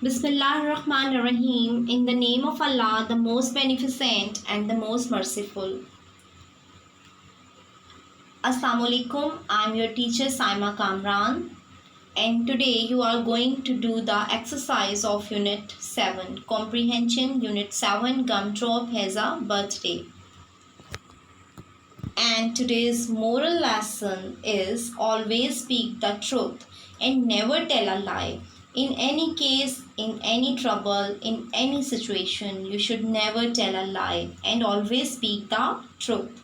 Bismillahirrahmanirrahim. In the name of Allah, the most beneficent and the most merciful. Assalamu alaikum. I'm your teacher Saima Kamran, and today you are going to do the exercise of Unit 7, Comprehension Unit 7, Gumdrop has a birthday. And today's moral lesson is always speak the truth and never tell a lie. In any case, in any trouble, in any situation, you should never tell a lie and always speak the truth.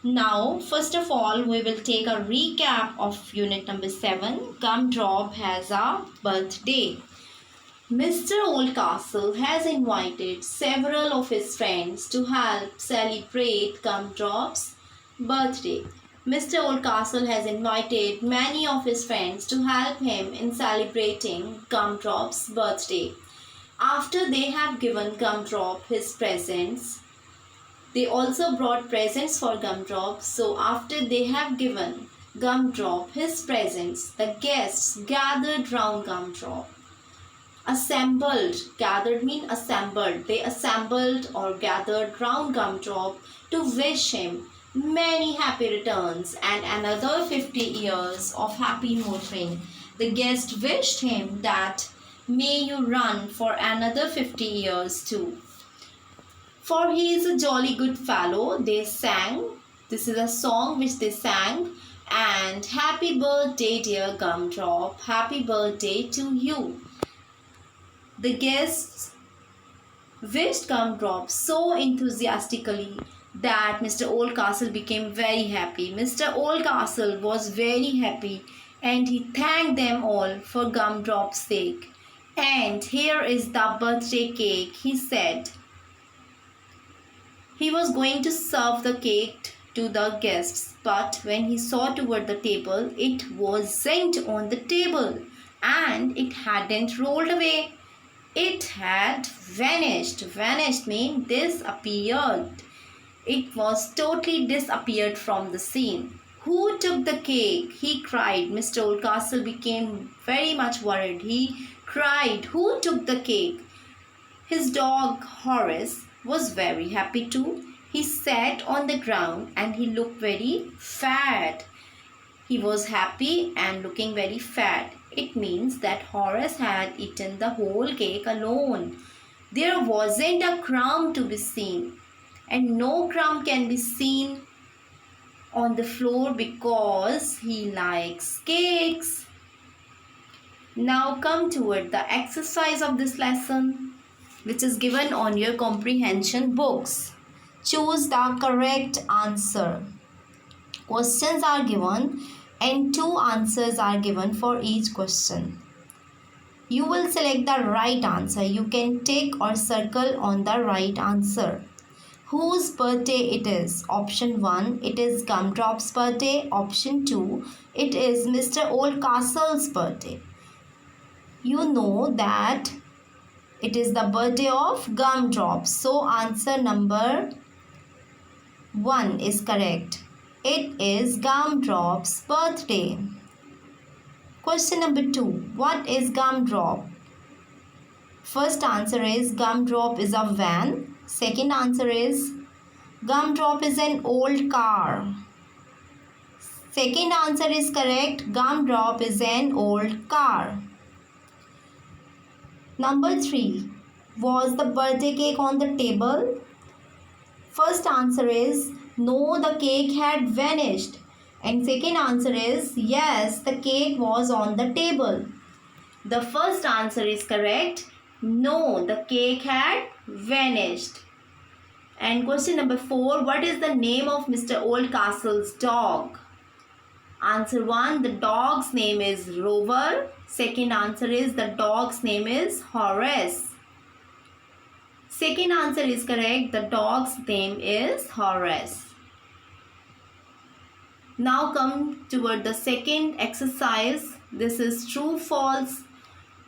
Now, first of all, we will take a recap of unit number 7. Gumdrop has a birthday. Mr. Oldcastle has invited several of his friends to help celebrate Gumdrop's birthday. Mr. Oldcastle has invited many of his friends to help him in celebrating Gumdrop's birthday. After they have given Gumdrop his presents, they also brought presents for Gumdrop. So after they have given Gumdrop his presents, the guests gathered round Gumdrop. Assembled, gathered mean assembled. They assembled or gathered round Gumdrop to wish him many happy returns and another 50 years of happy motoring. The guest wished him that may you run for another 50 years too. For he is a jolly good fellow, they sang. This is a song which they sang. And happy birthday, dear Gumdrop. Happy birthday to you. The guests wished Gumdrop so enthusiastically that Mr. Oldcastle became very happy. Mr. Oldcastle was very happy and he thanked them all for Gumdrop's sake. And here is the birthday cake, he said. He was going to serve the cake to the guests, but when he saw toward the table, it wasn't on the table and it hadn't rolled away. It had vanished. Vanished means disappeared. It was totally disappeared from the scene. Who took the cake? He cried. Mr. Oldcastle became very much worried. He cried, who took the cake? His dog Horace was very happy too. He sat on the ground and he looked very fat. He was happy and looking very fat. It means that Horace had eaten the whole cake alone. There wasn't a crumb to be seen, and no crumb can be seen on the floor because he likes cakes. Now come toward the exercise of this lesson, which is given on your comprehension books. Choose the correct answer. Questions are given and 2 answers are given for each question. You will select the right answer. You can tick or circle on the right answer. Whose birthday it is? Option 1, it is Gumdrop's birthday. Option 2, it is Mr. Oldcastle's birthday. You know that it is the birthday of Gumdrop. So answer number 1 is correct. It is Gumdrop's birthday. Question number 2. What is Gumdrop? First answer is Gumdrop is a van. Second answer is Gumdrop is an old car. Second answer is correct. Gumdrop is an old car. Number 3. Was the birthday cake on the table? First answer is no, the cake had vanished. And second answer is yes, the cake was on the table. The first answer is correct. No, the cake had vanished. And question number 4. What is the name of Mr. Oldcastle's dog? Answer 1. The dog's name is Rover. Second answer is the dog's name is Horace. Second answer is correct. The dog's name is Horace. Now come toward the second exercise. This is true, false.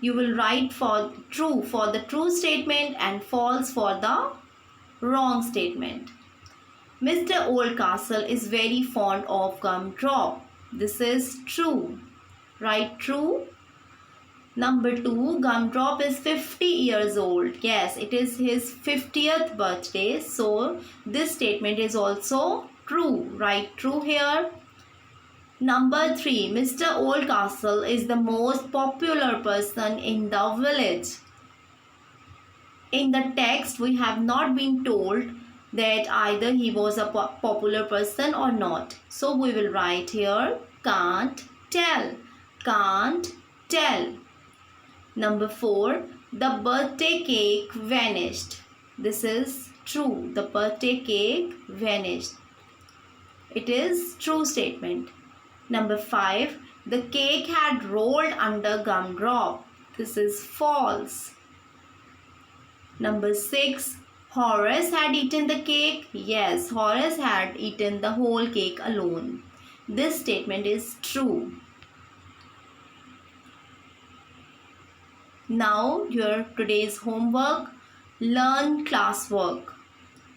You will write for true for the true statement and false for the wrong statement. Mr. Oldcastle is very fond of Gumdrop. This is true. Write true. Number 2, Gumdrop is 50 years old. Yes, it is his 50th birthday. So this statement is also true. Write true here. Number 3, Mr. Oldcastle is the most popular person in the village. In the text, we have not been told that either he was a popular person or not. So we will write here, can't tell. Can't tell. Number 4, the birthday cake vanished. This is true. The birthday cake vanished. It is true statement. Number 5, the cake had rolled under Gumdrop. This is false. Number 6, Horace had eaten the cake. Yes, Horace had eaten the whole cake alone. This statement is true. Now your today's homework, learn classwork.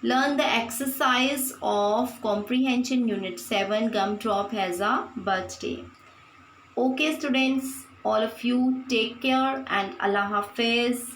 Learn the exercise of comprehension unit 7, Gumdrop has a birthday. Okay students, all of you take care and Allah Hafiz.